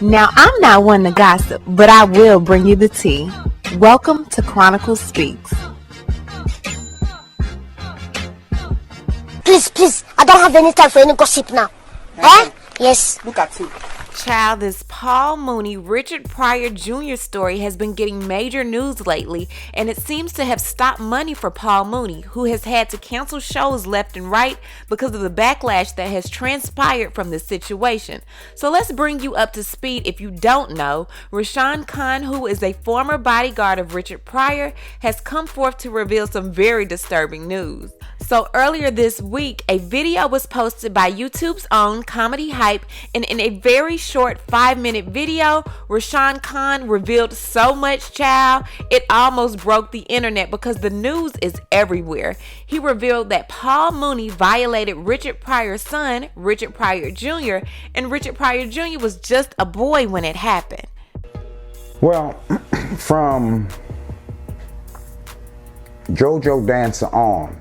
Now, I'm not one to gossip, but I will bring you the tea. Welcome to Chronicle Speaks. Please, I don't have any time for any gossip now. Eh? Yes. Look at you. Child, this Paul Mooney, Richard Pryor Jr. story has been getting major news lately, and it seems to have stopped money for Paul Mooney, who has had to cancel shows left and right because of the backlash that has transpired from this situation. So let's bring you up to speed. If you don't know, Rashawn Khan, who is a former bodyguard of Richard Pryor, has come forth to reveal some very disturbing news. So earlier this week, a video was posted by YouTube's own Comedy Hype, and in a very short 5-minute video, Rashawn Khan revealed so much, child, it almost broke the internet because the news is everywhere. He revealed that Paul Mooney violated Richard Pryor's son, Richard Pryor Jr., and Richard Pryor Jr. was just a boy when it happened. Well, from JoJo Dancer on,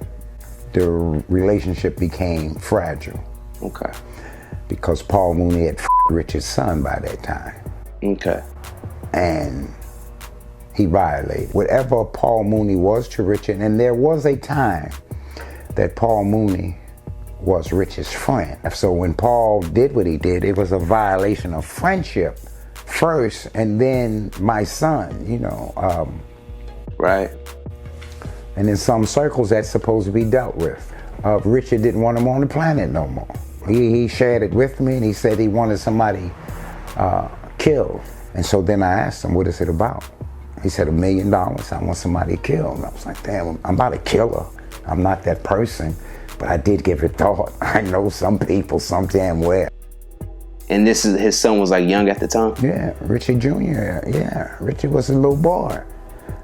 the relationship became fragile. Okay. Because Paul Mooney had Richard's son by that time. Okay. And he violated whatever Paul Mooney was to Richard. And there was a time that Paul Mooney was Richard's friend. So when Paul did what he did, it was a violation of friendship first, and then my son, Right. And in some circles, that's supposed to be dealt with. Richard didn't want him on the planet no more. He shared it with me, and he said he wanted somebody killed. And so then I asked him, what is it about? He said, $1 million. I want somebody killed. And I was like, damn, I'm not a killer. I'm not that person. But I did give it thought. I know some people, some damn well. And his son was like young at the time? Yeah, Richard Jr. Yeah, Richard was a little boy.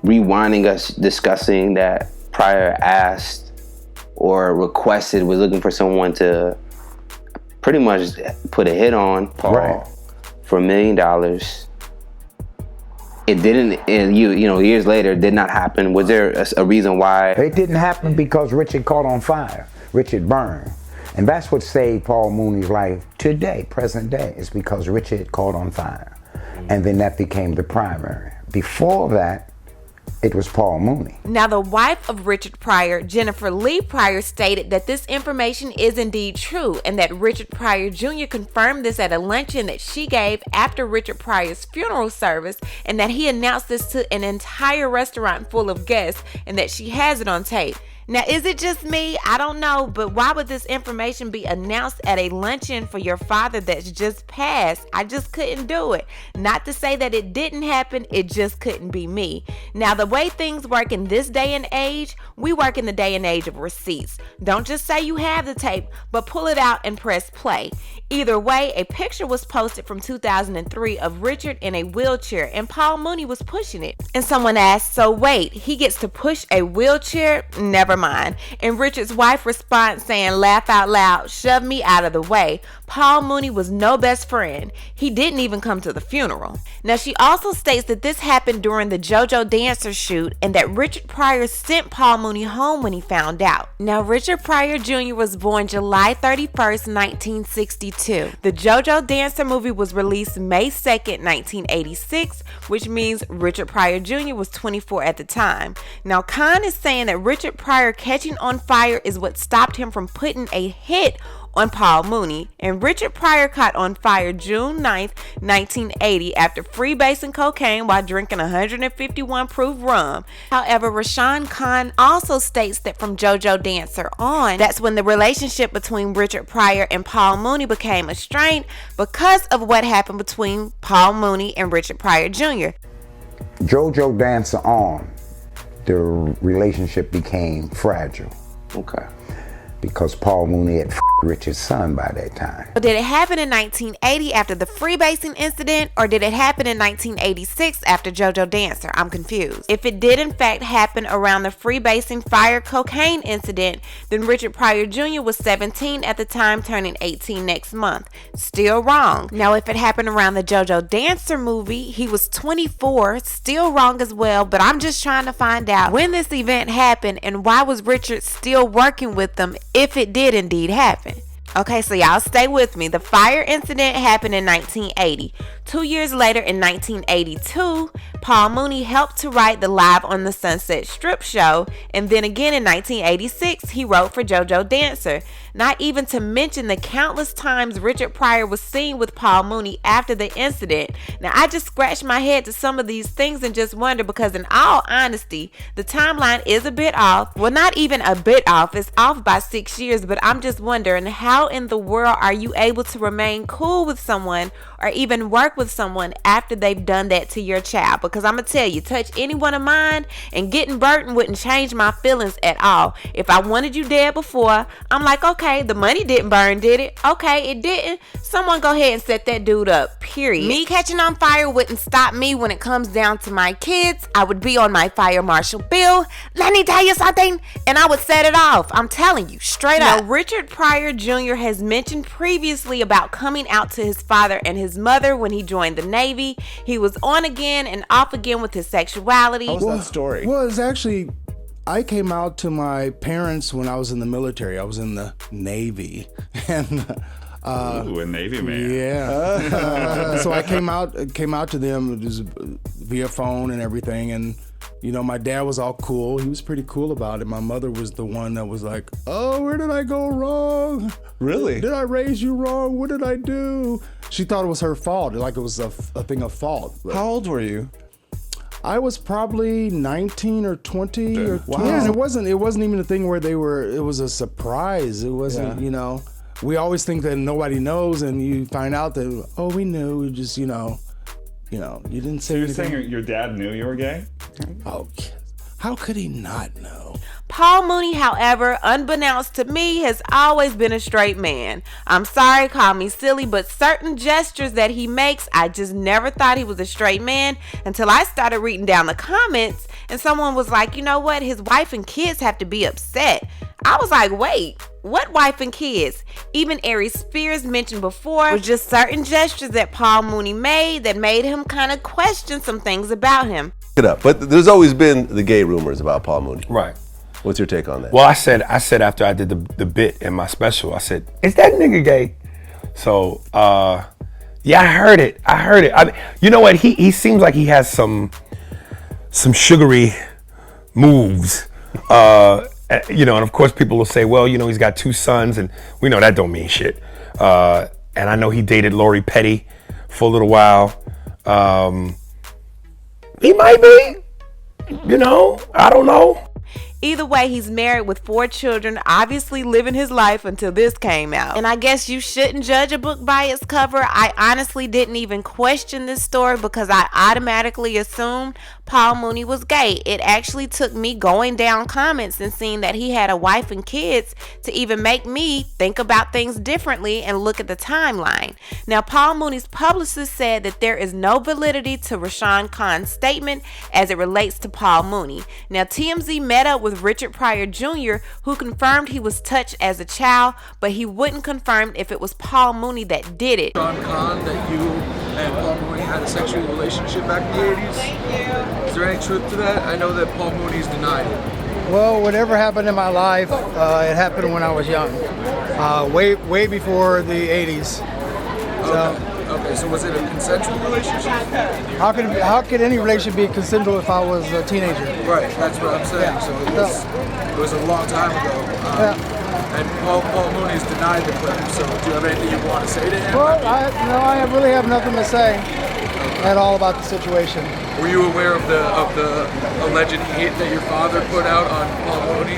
Rewinding us discussing that Pryor asked or requested, was looking for someone to pretty much put a hit on Paul, right, for $1 million. It didn't, and years later, it did not happen. Was there a reason why? It didn't happen because Richard caught on fire. Richard burned. And that's what saved Paul Mooney's life today, present day, is because Richard caught on fire. And then that became the primary. Before that, it was Paul Mooney. Now, the wife of Richard Pryor, Jennifer Lee Pryor, stated that this information is indeed true, and that Richard Pryor Jr. confirmed this at a luncheon that she gave after Richard Pryor's funeral service, and that he announced this to an entire restaurant full of guests, and that she has it on tape. Now, is it just me? I don't know, but why would this information be announced at a luncheon for your father that's just passed? I just couldn't do it. Not to say that it didn't happen, it just couldn't be me. Now, the way things work in this day and age, we work in the day and age of receipts. Don't just say you have the tape, but pull it out and press play. Either way, a picture was posted from 2003 of Richard in a wheelchair, and Paul Mooney was pushing it. And someone asked, so wait, he gets to push a wheelchair? Never mind. And Richard's wife responds saying, laugh out loud, shove me out of the way. Paul Mooney was no best friend. He didn't even come to the funeral. Now, she also states that this happened during the JoJo Dancer shoot, and that Richard Pryor sent Paul Mooney home when he found out. Now, Richard Pryor Jr. was born July 31st, 1962. The JoJo Dancer movie was released May 2nd, 1986, which means Richard Pryor Jr. was 24 at the time. Now, Khan is saying that Richard Pryor catching on fire is what stopped him from putting a hit on Paul Mooney, and Richard Pryor caught on fire June 9th, 1980 after freebasing cocaine while drinking 151 proof rum. However, Rashawn Khan also states that from JoJo Dancer on, that's when the relationship between Richard Pryor and Paul Mooney became strained because of what happened between Paul Mooney and Richard Pryor Jr. JoJo Dancer on, the relationship became fragile. Okay. Because Paul Mooney had Richard's son by that time. Did it happen in 1980 after the freebasing incident, or did it happen in 1986 after JoJo Dancer? I'm confused. If it did in fact happen around the freebasing fire cocaine incident, then Richard Pryor Jr. was 17 at the time, turning 18 next month. Still wrong. Now, if it happened around the JoJo Dancer movie, he was 24, still wrong as well, but I'm just trying to find out when this event happened and why was Richard still working with them if it did indeed happen. Okay, so y'all stay with me. The fire incident happened in 1980. 2 years later, in 1982, Paul Mooney helped to write the Live on the Sunset Strip show, and then again in 1986, he wrote for JoJo Dancer. Not even to mention the countless times Richard Pryor was seen with Paul Mooney after the incident. Now, I just scratched my head to some of these things and just wonder, because in all honesty, the timeline is a bit off. Well, not even a bit off. It's off by 6 years, but I'm just wondering, how in the world are you able to remain cool with someone or even work with someone after they've done that to your child? Because I'm gonna tell you, touch any one of mine and getting burnt wouldn't change my feelings at all. If I wanted you dead before, I'm like, okay, the money didn't burn, did it? Okay, it didn't. Someone go ahead and set that dude up, period. Me catching on fire wouldn't stop me when it comes down to my kids. I would be on my fire marshal bill. Let me tell you something, and I would set it off. I'm telling you, straight up. Now, Richard Pryor Jr. has mentioned previously about coming out to his father and his mother when he joined the Navy. He was on again and off again with his sexuality. How's that story? Well, it's actually, I came out to my parents when I was in the military. I was in the Navy, and Ooh, a Navy man. yeah. So I came out to them just via phone and everything, and you know, my dad was all cool. He was pretty cool about it. My mother was the one that was like, "Oh, where did I go wrong? Really? Did I raise you wrong? What did I do?" She thought it was her fault, like it was a thing of fault. But How old were you? I was probably 19 or 20 or Wow. yeah, and it wasn't even a thing where it was a surprise. It wasn't, you know, we always think that nobody knows, and you find out that, oh, we knew. We just, you know, you didn't say So you're anything. saying your dad knew you were gay? Oh, how could he not know? Paul Mooney, however, unbeknownst to me, has always been a straight man. I'm sorry, call me silly, but certain gestures that he makes, I just never thought he was a straight man until I started reading down the comments and someone was like, you know what, his wife and kids have to be upset. I was like, wait, what wife and kids? Even Aries Spears mentioned before was just certain gestures that Paul Mooney made that made him kind of question some things about him. It up, but there's always been the gay rumors about Paul Mooney. Right. What's your take on that? Well, I said after I did the bit in my special, I said, is that nigga gay? So, yeah, I heard it. I mean, you know what? He seems like he has some sugary moves. You know, and of course people will say, well, you know, he's got 2 sons, and we know that don't mean shit. And I know he dated Lori Petty for a little while. He might be, you know, I don't know. Either way, he's married with 4 children, obviously living his life until this came out. And I guess you shouldn't judge a book by its cover. I honestly didn't even question this story because I automatically assumed Paul Mooney was gay. It actually took me going down comments and seeing that he had a wife and kids to even make me think about things differently and look at the timeline. Now, Paul Mooney's publicist said that there is no validity to Rashawn Khan's statement as it relates to Paul Mooney. Now, TMZ met up with Richard Pryor Jr., who confirmed he was touched as a child, but he wouldn't confirm if it was Paul Mooney that did it. Rashawn Khan, that you and Paul Mooney had a sexual relationship back in the 80s? Thank you. Is there any truth to that? I know that Paul Mooney's denied it. Well, whatever happened in my life, it happened when I was young, way before the 80s. Okay, so was it a consensual relationship? How could any relationship be consensual if I was a teenager? Right, that's what I'm saying. Yeah. So it was a long time ago. And Paul Mooney's denied the claim. So do you have anything you want to say to him? Well, I really have nothing to say at all about the situation. Were you aware of the alleged hate that your father put out on Paul Mooney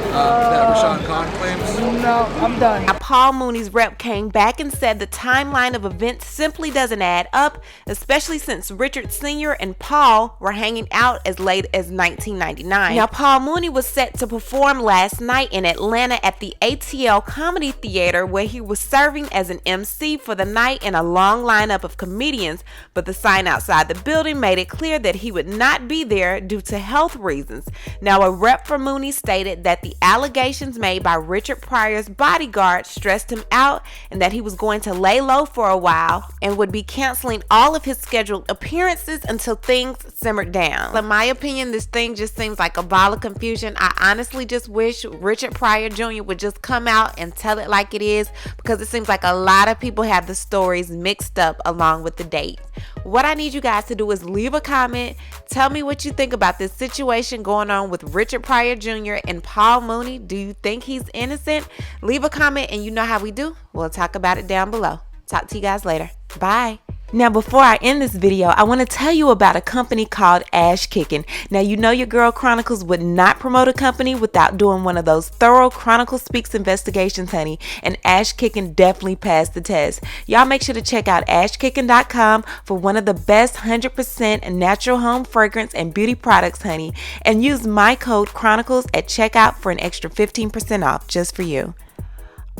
that Rashawn Khan claims? No, I'm done. Now, Paul Mooney's rep came back and said the timeline of events simply doesn't add up, especially since Richard Sr. and Paul were hanging out as late as 1999. Now, Paul Mooney was set to perform last night in Atlanta at the ATL Comedy Theater, where he was serving as an MC for the night in a long lineup of comedians, but the sign outside the building made it clear that he would not be there due to health reasons. Now, a rep for Mooney stated that the allegations made by Richard Pryor's bodyguard stressed him out and that he was going to lay low for a while and would be canceling all of his scheduled appearances until things simmered down. In my opinion, this thing just seems like a ball of confusion. I honestly just wish Richard Pryor Jr. would just come out and tell it like it is, because it seems like a lot of people have the stories mixed up along with the date. What I need you guys to do is leave a comment. Tell me what you think about this situation going on with Richard Pryor Jr. and Paul Mooney. Do you think he's innocent? Leave a comment, and you know how we do. We'll talk about it down below. Talk to you guys later. Bye. Now, before I end this video, I want to tell you about a company called Ash Kicking. Now, you know your girl Chronicles would not promote a company without doing one of those thorough Chronicle Speaks investigations, honey, and Ash Kicking definitely passed the test. Y'all make sure to check out ashkicking.com for one of the best 100% natural home fragrance and beauty products, honey, and use my code Chronicles at checkout for an extra 15% off just for you.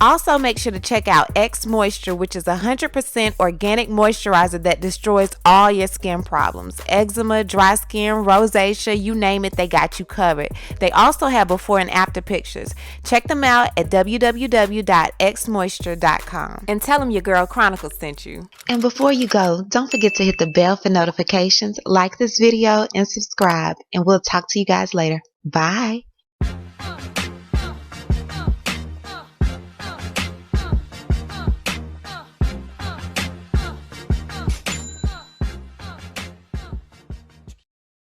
Also, make sure to check out XMoisture, which is a 100% organic moisturizer that destroys all your skin problems. Eczema, dry skin, rosacea, you name it, they got you covered. They also have before and after pictures. Check them out at www.xmoisture.com and tell them your girl Chronicle sent you. And before you go, don't forget to hit the bell for notifications, like this video, and subscribe. And we'll talk to you guys later. Bye.